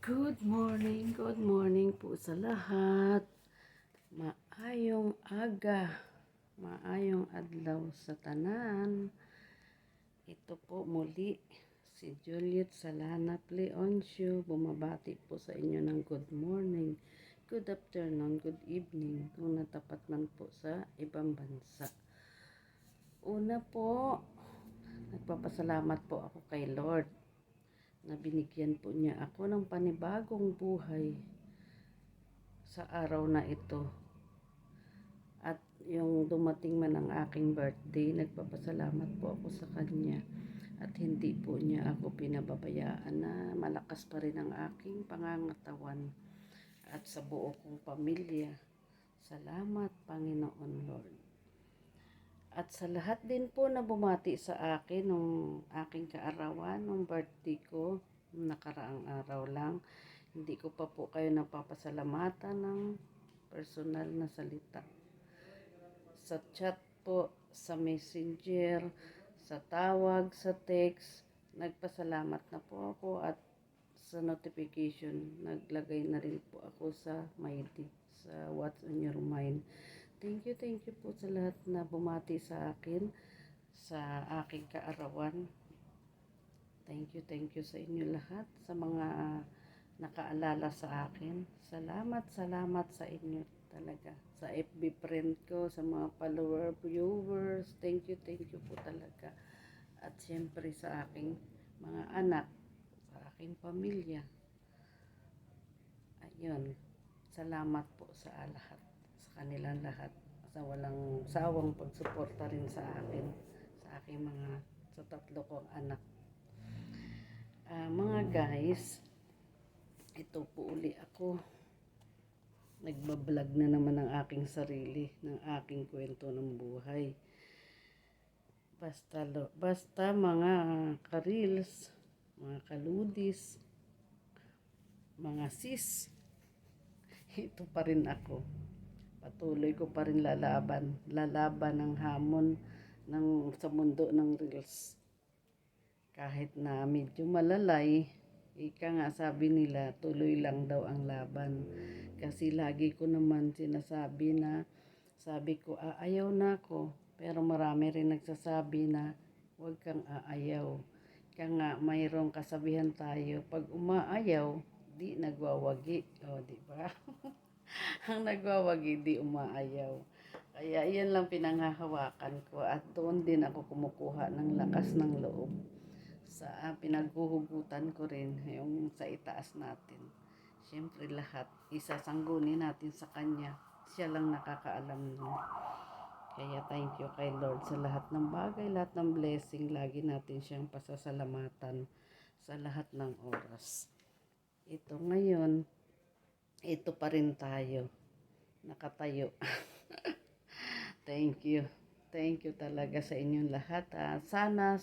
Good morning po sa lahat. Maayong aga, maayong adlaw sa tanan. Ito po muli si Juliet Salanap Leoncio. Bumabati po sa inyo ng good morning, good afternoon, good evening kung natapat man po sa ibang bansa. Una po, nagpapasalamat po ako kay Lord na binigyan po niya ako ng panibagong buhay sa araw na ito. At yung dumating man ang aking birthday, nagpapasalamat po ako sa kanya. At hindi po niya ako pinababayaan na malakas pa rin ang aking pangangatawan at sa buo kong pamilya. Salamat, Panginoon Lord. At sa lahat din po na bumati sa akin nung aking kaarawan, nung birthday ko, nakaraang araw lang, hindi ko pa po kayo napapasalamatan ng personal na salita. Sa chat po, sa messenger, sa tawag, sa text, nagpasalamat na po ako at sa notification, naglagay na rin po ako sa Mighty, sa What's on Your Mind. Thank you po sa lahat na bumati sa akin, sa aking kaarawan. Thank you sa inyo lahat, sa mga nakaalala sa akin. Salamat sa inyo talaga. Sa FB friend ko, sa mga follower, viewers, thank you po talaga. At siyempre sa aking mga anak, sa aking pamilya. Ayun, salamat po sa lahat, sa kanilang lahat, sa walang sawang pagsuporta rin sa akin, sa aking sa tatlo kong anak. Mga guys, ito po uli ako. Nagbablog na naman ang aking sarili, ng aking kwento ng buhay. Basta mga ka-reels, mga kaludis, mga sis, ito pa rin ako. Patuloy ko pa rin lalaban ng hamon sa mundo ng reels. Kahit na medyo malalay, ika nga sabi nila, tuloy lang daw ang laban. Kasi lagi ko naman sinasabi na, sabi ko, aayaw na ako. Pero marami rin nagsasabi na, huwag kang aayaw. Kaya nga, mayroong kasabihan tayo, pag umaayaw, di nagwawagi. O, di ba? Ang nagwawagi, di umaayaw. Kaya iyan lang pinanghahawakan ko at doon din ako kumukuha ng lakas ng loob. Sa pinaghuhugutan ko rin yung sa itaas natin. Siyempre lahat, isasangguni natin sa Kanya. Siya lang nakakaalam nun. Kaya thank you kay Lord sa lahat ng bagay, lahat ng blessing. Lagi natin siyang pasasalamatan sa lahat ng oras. Ito ngayon, ito pa rin tayo. Nakatayo. Thank you. Thank you talaga sa inyong lahat. Sana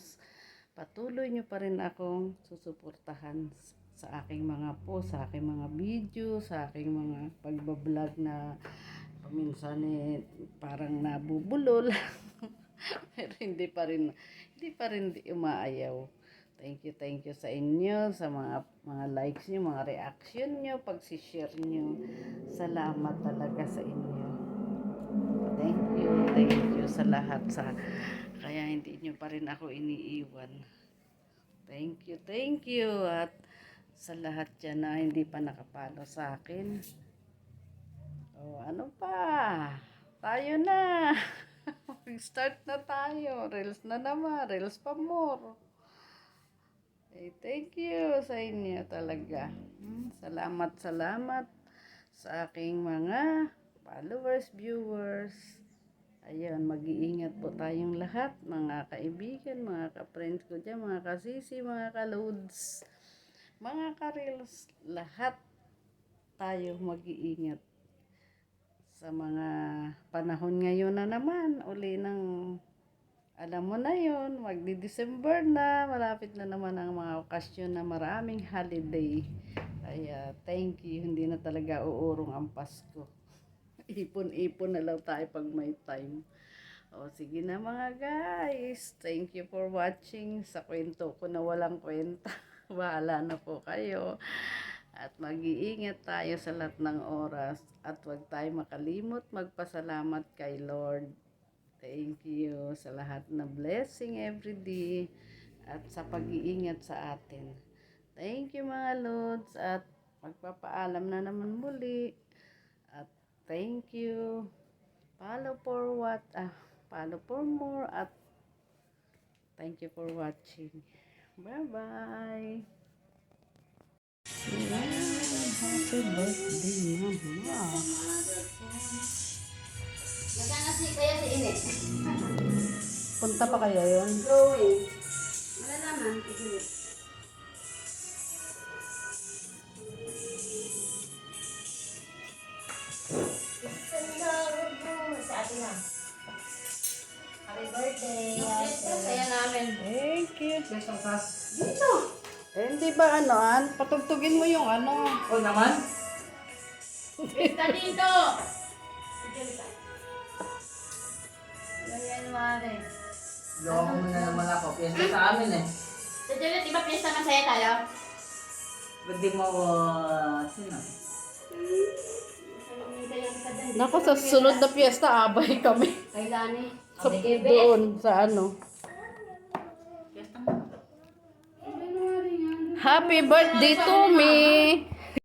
patuloy nyo pa rin akong susuportahan sa aking mga post, sa aking mga video, sa aking mga pagbablog na paminsan parang nabubulol. Pero hindi pa rin umaayaw. Thank you sa inyo, sa mga likes nyo, mga reaction nyo, pag-share nyo. Salamat talaga sa inyo. Thank you sa lahat. Kaya hindi nyo pa rin ako iniiwan. Thank you. At sa lahat dyan na hindi pa nakapalo sa akin. Ano pa? Tayo na. Start na tayo. Reels na naman. Reels pa more. Thank you sa inyo talaga. Salamat sa aking mga followers, viewers. Ayun, mag-iingat po tayong lahat, mga kaibigan, mga ka-friends ko dyan, mga kasisi, mga ka-loads, mga ka-reels, lahat tayo mag-iingat. Sa mga panahon ngayon na naman, uli ng, alam mo na yun, magdi-December na, malapit na naman ang mga okasyon na maraming holiday. Kaya thank you, hindi na talaga uurong ang Pasko. Ipon-ipon na lang tayo pag may time. Sige na mga guys. Thank you for watching sa kwento ko na walang kwenta. Bahala na po kayo. At mag-iingat tayo sa lahat ng oras. At huwag tayo makalimot magpasalamat kay Lord. Thank you sa lahat na blessing everyday at sa pag-iingat sa atin. Thank you mga Lods at magpapaalam na naman muli. At thank you. Follow for more at thank you for watching. Bye-bye. Happy birthday, Mama. Magkakasi kaya si Ine. Punta pa kaya yun? Going. Wala naman. Ikulit. Sa atin na. Happy birthday. Saya namin. Thank you. Dito. Hindi ba patugtugin mo yung Oh naman? Ka dito. Ganyan mare. Loko mo na naman ako. Piyesta sa amin eh. Sa Juliet, di ba piyesta masaya tayo? Ba't di mo ako sino? Nako, sa sunod na piyesta, abay kami. Kailan eh? Sa doon, sa Piyesta mo. Happy birthday to me!